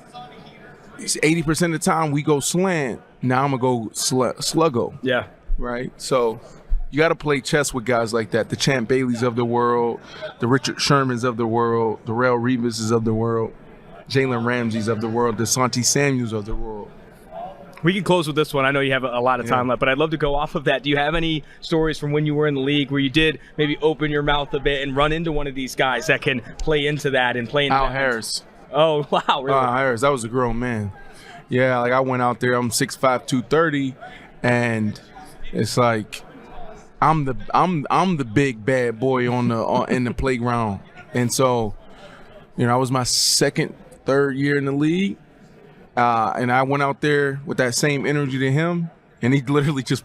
80% of the time we go slant. Now I'm going to go sluggo. Yeah. Right? So you got to play chess with guys like that. The Champ Baileys of the world, the Richard Shermans of the world, the Darrelle Revises of the world, Jalen Ramseys of the world, the Santi Samuels of the world. We can close with this one. I know you have a lot of time left, but I'd love to go off of that. Do you have any stories from when you were in the league where you did maybe open your mouth a bit and run into one of these guys that can play into that and play into Al that? Harris. Oh, wow. Really? Al Harris. That was a grown man. Yeah, like I went out there. I'm 6'5", 230, and it's like I'm the big bad boy in the playground. And so, I was my third year in the league. And I went out there with that same energy to him, and he literally just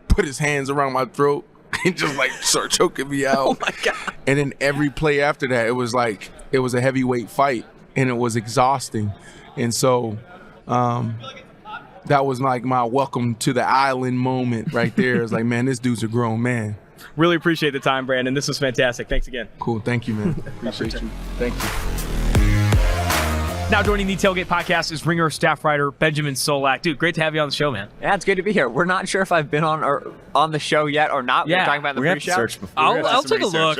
put his hands around my throat and just like start choking me out. Oh my God. And then every play after that, it was a heavyweight fight, and it was exhausting. And so that was like my welcome to the island moment right there. It's like, man, this dude's a grown man. Really appreciate the time, Brandon. This was fantastic. Thanks again. Cool. Thank you, man. Appreciate you. Thank you. Now joining the Tailgate podcast is Ringer staff writer Benjamin Solak. Dude, great to have you on the show, man. Yeah, it's good to be here. We're not sure if I've been on the show yet or not. Yeah. We're talking about the pre-show. Search before. I'll take a look.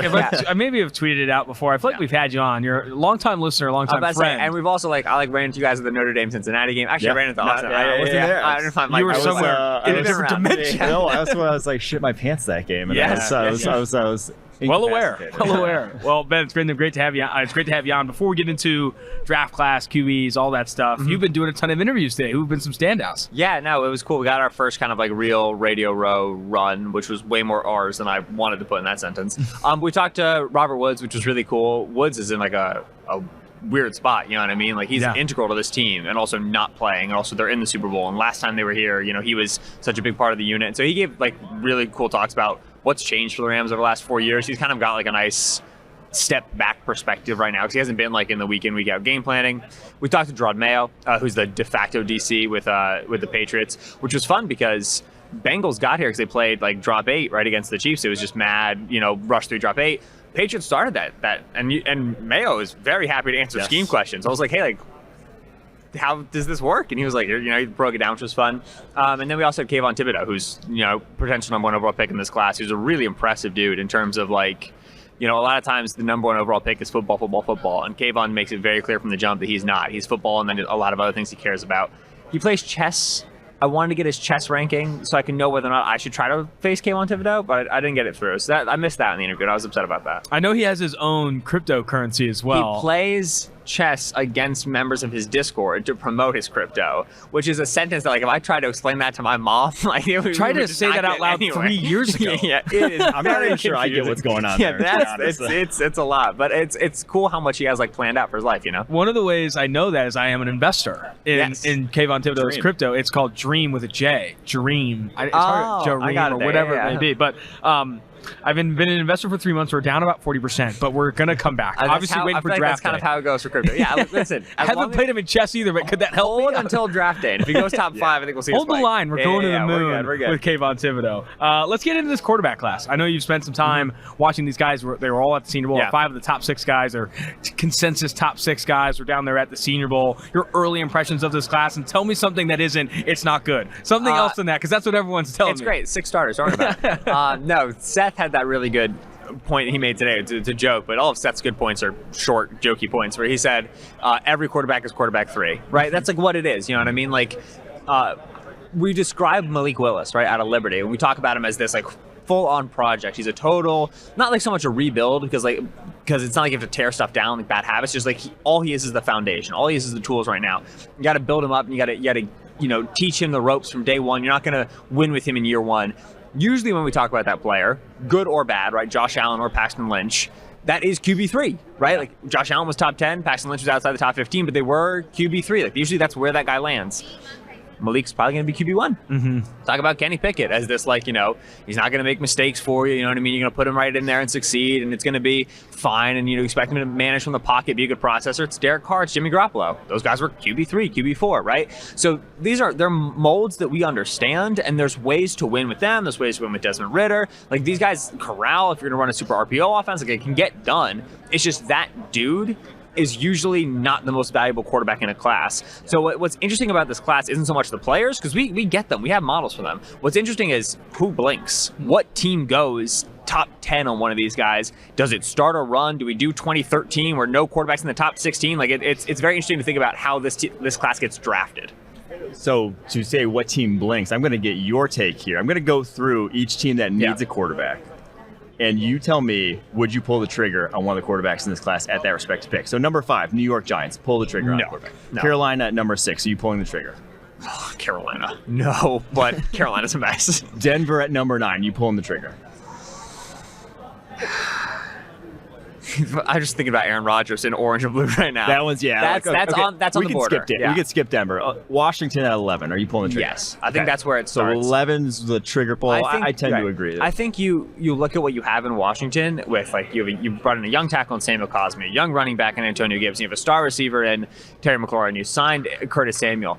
I maybe have tweeted it out before. I feel like we've had you on. You're a longtime listener, long-time friend. And we've also I ran into you guys at the Notre Dame Cincinnati game. Actually, I ran into Austin. I wasn't there. I didn't find Mike. You were somewhere in a different dimension. No, I was like shit my pants that game. And Yes. I was Well aware. Well, Ben, it's been great to have you. It's great to have you on. Before we get into draft class, QBs, all that stuff, you've been doing a ton of interviews today. Who've been some standouts? Yeah, no, it was cool. We got our first kind of real Radio Row run, which was way more R's than I wanted to put in that sentence. We talked to Robert Woods, which was really cool. Woods is in a weird spot, you know what I mean? He's integral to this team and also not playing, and also they're in the Super Bowl. And last time they were here, he was such a big part of the unit. And so he gave really cool talks about what's changed for the Rams over the last 4 years. He's kind of got a nice step back perspective right now because he hasn't been in the week in, week out game planning. We talked to Gerard Mayo, who's the de facto DC with the Patriots, which was fun because Bengals got here because they played drop 8 right against the Chiefs. It was just mad, rush 3, drop 8. Patriots started that and Mayo is very happy to answer scheme questions. I was like, hey, how does this work? And he was like, he broke it down, which was fun. And then we also had Kayvon Thibodeau, who's, potential number 1 overall pick in this class, who's a really impressive dude in terms of a lot of times the number 1 overall pick is football. And Kayvon makes it very clear from the jump that he's not. He's football and then a lot of other things he cares about. He plays chess. I wanted to get his chess ranking so I can know whether or not I should try to face Kayvon Thibodeau, but I didn't get it through. So I missed that in the interview, and I was upset about that. I know he has his own cryptocurrency as well. He plays chess against members of his Discord to promote his crypto, which is a sentence that if I tried to explain that to my mom, try to say that out loud 3 years ago. Yeah, it is. I'm not even sure I get what's going on there. It's a lot, but it's cool how much he has planned out for his life. One of the ways I know that is I am an investor in Kayvon Thibodeau's crypto. It's called Dream with a J. Dream. It's hard, Dream or whatever it may be, but. I've been an investor for 3 months. We're down about 40%, but we're going to come back. Obviously, waiting for draft day. That's kind of how it goes for crypto. Yeah, listen. I haven't played him in chess either, but could that help me? Until draft day. And if he goes top 5, I think we'll see Hold the line. We're going to the moon we're good. with Kayvon Thibodeau. Let's get into this quarterback class. I know you've spent some time watching these guys. They were all at the Senior Bowl. 5 of the top 6 guys are consensus top 6 guys. We're down there at the Senior Bowl. Your early impressions of this class, and tell me something that isn't, it's not good. Something else than that, because that's what everyone's telling me. It's great. 6 starters. Sorry about it. No, Seth had that really good point he made today. It's a joke, but all of Seth's good points are short, jokey points where he said every quarterback is quarterback 3, right? That's what it is. You know what I mean? We describe Malik Willis, right, out of Liberty, and we talk about him as this full-on project. He's a total, not so much a rebuild because it's not you have to tear stuff down bad habits. Just all he is the foundation. All he is the tools right now. You got to build him up, and you got to teach him the ropes from day one. You're not going to win with him in year 1. Usually when we talk about that player, good or bad, right, Josh Allen or Paxton Lynch, that is QB3, right? Josh Allen was top 10, Paxton Lynch was outside the top 15, but they were QB3. Usually that's where that guy lands. Malik's probably going to be QB1. Mm-hmm. Talk about Kenny Pickett as this, like, he's not going to make mistakes for you. You know what I mean? You're going to put him right in there and succeed, and it's going to be fine. And, expect him to manage from the pocket, be a good processor. It's Derek Carr, it's Jimmy Garoppolo. Those guys were QB3, QB4, right? So they're molds that we understand, and there's ways to win with them. There's ways to win with Desmond Ridder. Like, these guys corral, if you're going to run a super RPO offense, like, it can get done. It's just that dude is usually not the most valuable quarterback in a class. So what's interesting about this class isn't so much the players, because we get them. We have models for them. What's interesting is who blinks. What team goes top 10 on one of these guys? Does it start a run? Do we do 2013 where no quarterbacks in the top 16? Like, it's very interesting to think about how this class gets drafted. So to say what team blinks, I'm going to get your take here. I'm going to go through each team that needs a quarterback. And you tell me, would you pull the trigger on one of the quarterbacks in this class at that respective pick? So number 5, New York Giants, pull the trigger on the quarterback. No. Carolina at number 6, are you pulling the trigger? Oh, Carolina. No, but Carolina's a mess. Denver at number 9, you pulling the trigger? I'm just thinking about Aaron Rodgers in orange and blue right now. That one's, That's on the border. We could skip Denver. Washington at 11. Are you pulling the trigger? Yes. I think that's where it starts. So 11's the trigger pull. I tend to agree. I think you look at what you have in Washington with, like, you brought in a young tackle in Samuel Cosme, a young running back in Antonio Gibson, you have a star receiver in Terry McLaurin, you signed Curtis Samuel.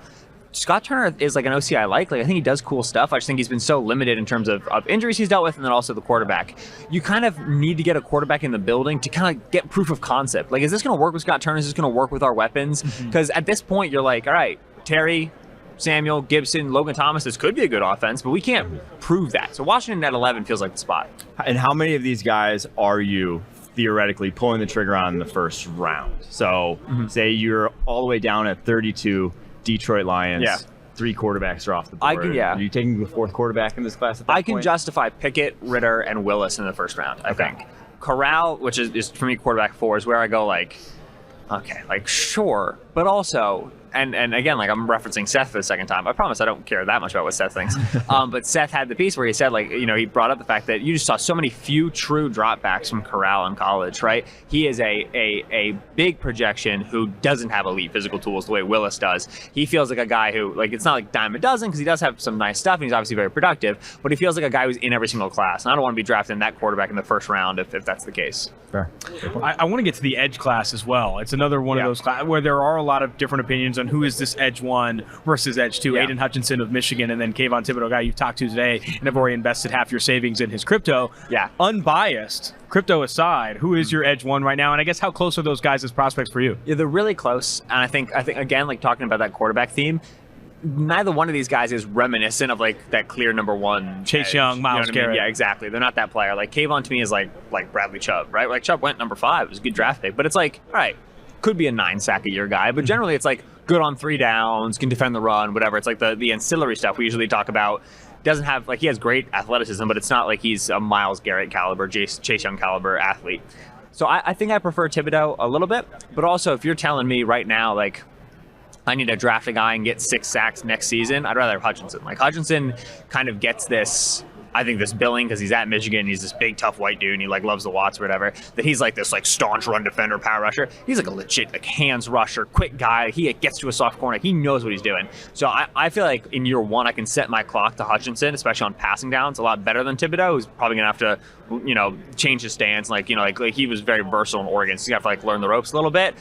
Scott Turner is like an OC I like. I think he does cool stuff. I just think he's been so limited in terms of injuries he's dealt with, and then also the quarterback. You kind of need to get a quarterback in the building to kind of get proof of concept. Like, is this going to work with Scott Turner? Is this going to work with our weapons? Because at this point, you're like, all right, Terry, Samuel, Gibson, Logan Thomas, this could be a good offense, but we can't prove that. So Washington at 11 feels like the spot. And how many of these guys are you theoretically pulling the trigger on in the first round? So say you're all the way down at 32, Detroit Lions. Yeah. 3 quarterbacks are off the board. Are you taking the 4th quarterback in this class at that point? I can justify Pickett, Ritter, and Willis in the first round, I think. Corral, which is for me quarterback 4, is where I go like, okay, like, sure, but also, and again, like, I'm referencing Seth for the second time. I promise I don't care that much about what Seth thinks. But Seth had the piece where he said, like, he brought up the fact that you just saw so many few true dropbacks from Corral in college, right? He is a big projection who doesn't have elite physical tools the way Willis does. He feels like a guy who, like, it's not like dime a dozen, because he does have some nice stuff and he's obviously very productive, but he feels like a guy who's in every single class. And I don't want to be drafting that quarterback in the first round if that's the case. Fair. I want to get to the edge class as well. It's another one of those classes where there are a lot of different opinions on who is this edge 1 versus edge 2. Aiden Hutchinson of Michigan, and then Kayvon Thibodeau, guy you've talked to today, and have already invested half your savings in his crypto. Yeah. Unbiased, crypto aside, who is your edge 1 right now? And I guess how close are those guys as prospects for you? Yeah, they're really close. And I think again, like, talking about that quarterback theme, neither one of these guys is reminiscent of, like, that clear number 1 Chase edge. Young, Myles Garrett. I mean? Yeah, exactly. They're not that player. Like, Kayvon to me is like Bradley Chubb, right? Like, Chubb went number 5. It was a good draft pick. But it's like, all right, could be a 9-sack-a-year guy. But generally it's like good on 3 downs, can defend the run, whatever. It's like the ancillary stuff we usually talk about. Doesn't have, like, he has great athleticism, but it's not like he's a Myles Garrett caliber, Chase Young caliber athlete. So I think I prefer Thibodeau a little bit. But also, if you're telling me right now, like, I need to draft a guy and get 6 sacks next season, I'd rather have Hutchinson. Like, Hutchinson kind of gets this, I think, this billing because he's at Michigan. He's this big, tough white dude, and he, like, loves the Watts or whatever. That he's like this, like, staunch run defender, power rusher. He's like a legit, like, hands rusher, quick guy. He gets to a soft corner. He knows what he's doing. So I feel like in year 1, I can set my clock to Hutchinson, especially on passing downs, a lot better than Thibodeau, who's probably gonna have to, change his stance. Like, like he was very versatile in Oregon, so he's gonna have to, like, learn the ropes a little bit.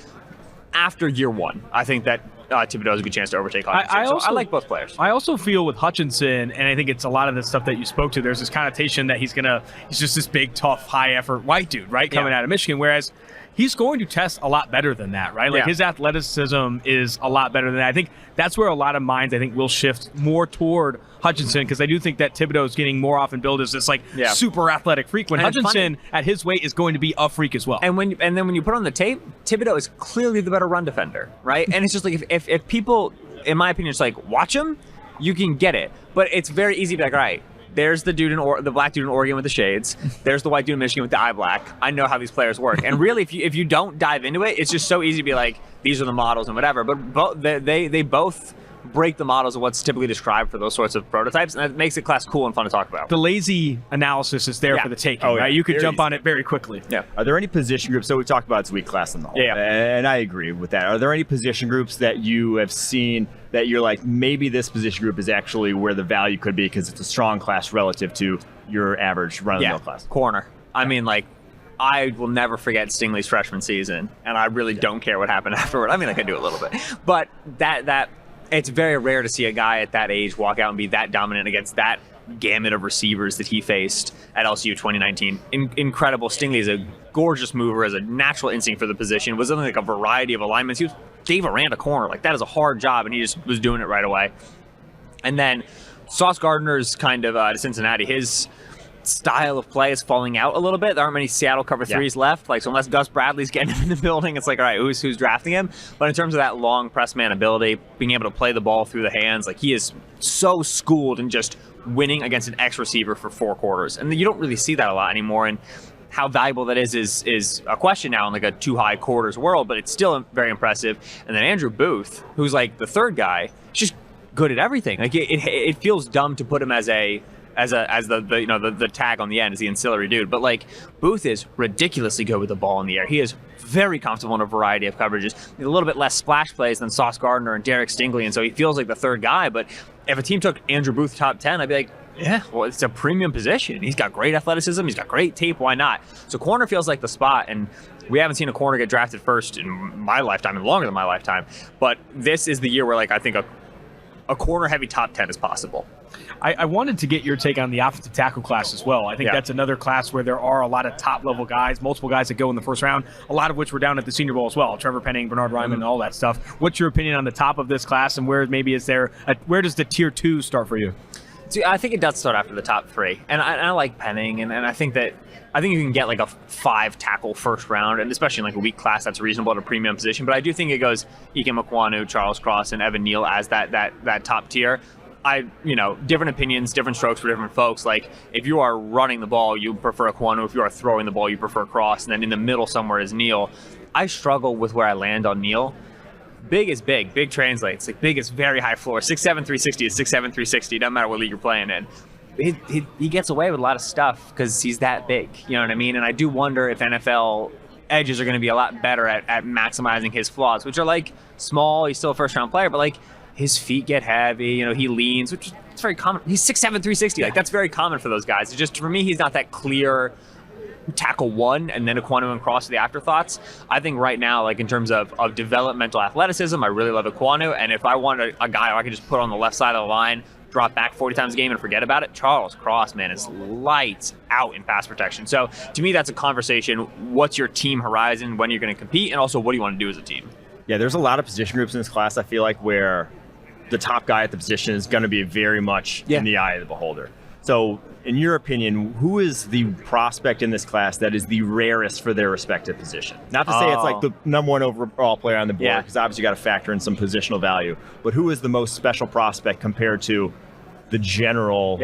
After year 1, I think that Thibodeau has a good chance to overtake Hutchinson. I like both players. I also feel with Hutchinson, and I think it's a lot of the stuff that you spoke to, there's this connotation that he's just this big, tough, high-effort white dude, right, coming out of Michigan, whereas he's going to test a lot better than that, right? Like, his athleticism is a lot better than that. I think that's where a lot of minds, will shift more toward Hutchinson, because I do think that Thibodeau is getting more often billed as this, like, super athletic freak, when Hutchinson, at his weight, is going to be a freak as well. And then when you put on the tape, Thibodeau is clearly the better run defender, right? And it's just like, if people, in my opinion, it's like, watch him, you can get it. But it's very easy to be like, all right, there's the dude the black dude in Oregon with the shades. There's the white dude in Michigan with the eye black. I know how these players work. And really, if you don't dive into it, it's just so easy to be like, these are the models and whatever. But they both break the models of what's typically described for those sorts of prototypes, and that makes the class cool and fun to talk about. The lazy analysis is there for the taking, right? You could jump on it very quickly. Yeah. Are there any position groups? So we talked about it's weak class in the whole. Yeah. And I agree with that. Are there any position groups that you have seen that you're like, maybe this position group is actually where the value could be because it's a strong class relative to your average run-of-the-mill class? Corner. I mean, like, I will never forget Stingley's freshman season, and I really don't care what happened afterward. I mean, I could do a little bit, but that it's very rare to see a guy at that age walk out and be that dominant against that gamut of receivers that he faced at LSU 2019. Incredible. Stingley is a gorgeous mover, has a natural instinct for the position, was in like a variety of alignments. He was Dave Aranda corner. Like, that is a hard job, and he just was doing it right away. And then Sauce Gardner's kind of to Cincinnati, his style of play is falling out a little bit. There aren't many Seattle cover threes left. Like, so unless Gus Bradley's getting him in the building, it's like, all right, who's drafting him? But in terms of that long press man ability, being able to play the ball through the hands, like, he is so schooled in just winning against an X receiver for 4 quarters. And you don't really see that a lot anymore. And how valuable that is a question now in like a 2 high quarters world, but it's still very impressive. And then Andrew Booth, who's like the third guy, is just good at everything. Like, it feels dumb to put him as the tag on the end, as the ancillary dude, but like, Booth is ridiculously good with the ball in the air. He is very comfortable in a variety of coverages. A little bit less splash plays than Sauce Gardner and Derek Stingley, and so he feels like the third guy. But if a team took Andrew Booth top 10, I'd be like, yeah, well, it's a premium position. He's got great athleticism. He's got great tape. Why not? So corner feels like the spot, and we haven't seen a corner get drafted first in my lifetime, and longer than my lifetime. But this is the year where, like, I think a corner-heavy top 10 is possible. I wanted to get your take on the offensive tackle class as well. I think that's another class where there are a lot of top-level guys, multiple guys that go in the first round, a lot of which were down at the Senior Bowl as well. Trevor Penning, Bernard Ryman, all that stuff. What's your opinion on the top of this class, and where maybe where does the tier 2 start for you? See, I think it does start after the top 3, and I like Penning, and I think you can get like a 5 tackle first round, and especially in like a weak class, that's reasonable at a premium position. But I do think it goes Ike Mekwonu, Charles Cross, and Evan Neal as that top tier. Different opinions, different strokes for different folks. Like, if you are running the ball, you prefer Ekwonu. If you are throwing the ball, you prefer Cross. And then in the middle somewhere is Neal. I struggle with where I land on Neal. Big is big. Big translates. Like, big is very high floor. 6'7", 360 is 6'7", 360. Doesn't matter what league you're playing in. He gets away with a lot of stuff because he's that big. You know what I mean? And I do wonder if NFL edges are going to be a lot better at maximizing his flaws, which are like small. He's still a first-round player, but like, his feet get heavy, he leans, which is very common. He's 6'7", 360. Like, that's very common for those guys. It's just, for me, he's not that clear tackle 1 and then Ekwonu and Cross are the afterthoughts. I think right now, like, in terms of developmental athleticism, I really love Ekwonu. And if I want a guy who I can just put on the left side of the line, drop back 40 times a game and forget about it, Charles Cross, man, is lights out in pass protection. So to me, that's a conversation. What's your team horizon, when you're going to compete, and also what do you want to do as a team? Yeah, there's a lot of position groups in this class, I feel like, where the top guy at the position is going to be very much in the eye of the beholder. So, in your opinion, who is the prospect in this class that is the rarest for their respective position? Not to say it's like the number 1 overall player on the board, because obviously you got to factor in some positional value. But who is the most special prospect compared to the general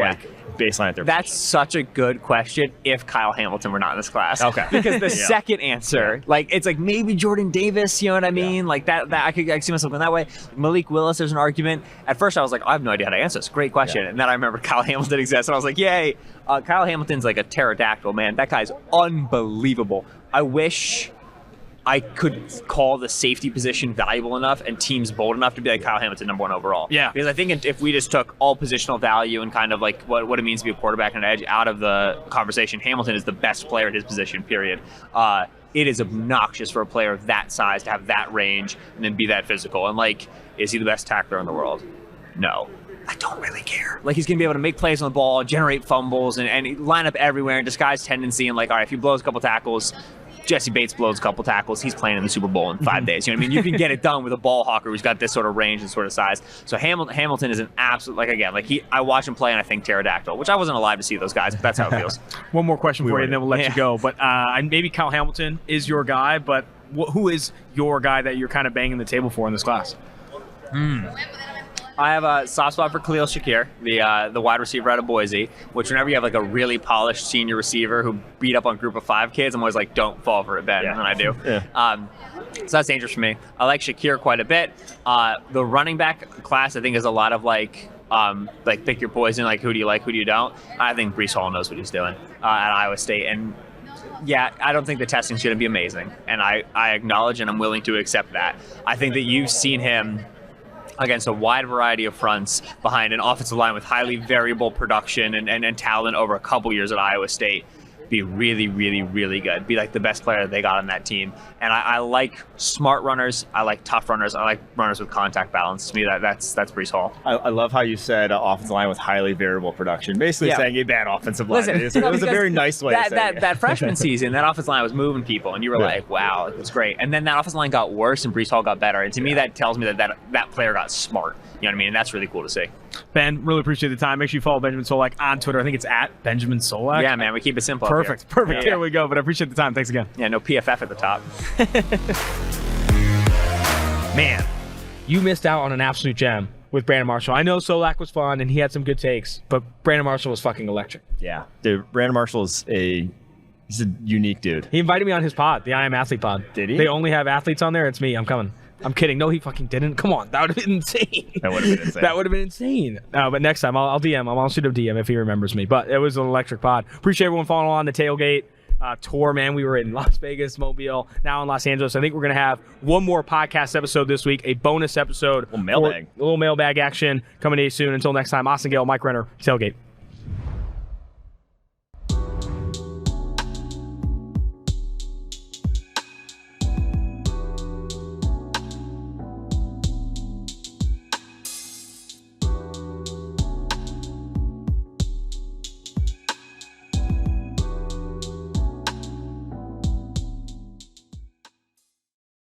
baseline at their That's position? Such a good question if Kyle Hamilton were not in this class. Okay. Because the second answer, like, it's like maybe Jordan Davis, you know what I mean? Like, that I could see myself going that way. Malik Willis, there's an argument. At first I was like, I have no idea how to answer this. Great question. And then I remembered Kyle Hamilton exists, and I was like, yay. Kyle Hamilton's like a pterodactyl, man. That guy's unbelievable. I wish I could call the safety position valuable enough and teams bold enough to be like Kyle Hamilton number 1 overall. Yeah. Because I think if we just took all positional value and kind of like what it means to be a quarterback and an edge out of the conversation, Hamilton is the best player at his position, period. It is obnoxious for a player of that size to have that range and then be that physical. And like, is he the best tackler in the world? No. I don't really care. Like, he's going to be able to make plays on the ball, generate fumbles, and line up everywhere and disguise tendency. And like, all right, if he blows a couple tackles, Jesse Bates blows a couple tackles, he's playing in the Super Bowl in 5 days. You know what I mean? You can get it done with a ball hawker who's got this sort of range and sort of size. So Hamilton is an absolute, like, again, like, I watch him play and I think pterodactyl, which I wasn't alive to see those guys, but that's how it feels. One more question for you, and then we'll let you go. But maybe Kyle Hamilton is your guy, but who is your guy that you're kind of banging the table for in this class? I have a soft spot for Khalil Shakir, the wide receiver out of Boise, which whenever you have like a really polished senior receiver who beat up on group of 5 kids, I'm always like, don't fall for it, Ben, and I do. So that's dangerous for me. I like Shakir quite a bit. The running back class, I think, is a lot of like pick your poison, like who do you like, who do you don't. I think Breece Hall knows what he's doing at Iowa State. And yeah, I don't think the testing's going to be amazing. And I acknowledge and I'm willing to accept that. I think that you've seen him against a wide variety of fronts behind an offensive line with highly variable production and talent over a couple years at Iowa State be really, really, really good. Be like the best player they got on that team. And I like smart runners. I like tough runners. I like runners with contact balance. To me, that's Breece Hall. I love how you said offensive line with highly variable production. Basically saying a bad offensive line. Listen, it was a very nice way to say it. That freshman season, that offensive line was moving people, and you were like, wow, it was great. And then that offensive line got worse, and Breece Hall got better. And to me, that tells me that player got smart. You know what I mean? And that's really cool to see. Ben, really appreciate the time. Make sure you follow Benjamin Solak on Twitter. I think it's at Benjamin Solak. Yeah, man, we keep it simple. Perfect. Yeah. Here we go. But I appreciate the time. Thanks again. Yeah, no PFF at the top. Man, you missed out on an absolute gem with Brandon Marshall. I know Solak was fun and he had some good takes, but Brandon Marshall was fucking electric. Yeah, dude, Brandon Marshall is he's a unique dude. He invited me on his pod, the I Am Athlete pod. Did he? They only have athletes on there. It's me. I'm coming. I'm kidding. No, he fucking didn't. Come on. That would have been insane. That would have been insane. That would have been insane. No, but next time I'll DM him. I'll shoot a DM if he remembers me. But it was an electric pod. Appreciate everyone following along the Tailgate tour, man. We were in Las Vegas, Mobile, now in Los Angeles. I think we're going to have one more podcast episode this week, a bonus episode. A little mailbag. A little mailbag action coming to you soon. Until next time, Austin Gayle, Mike Renner, Tailgate.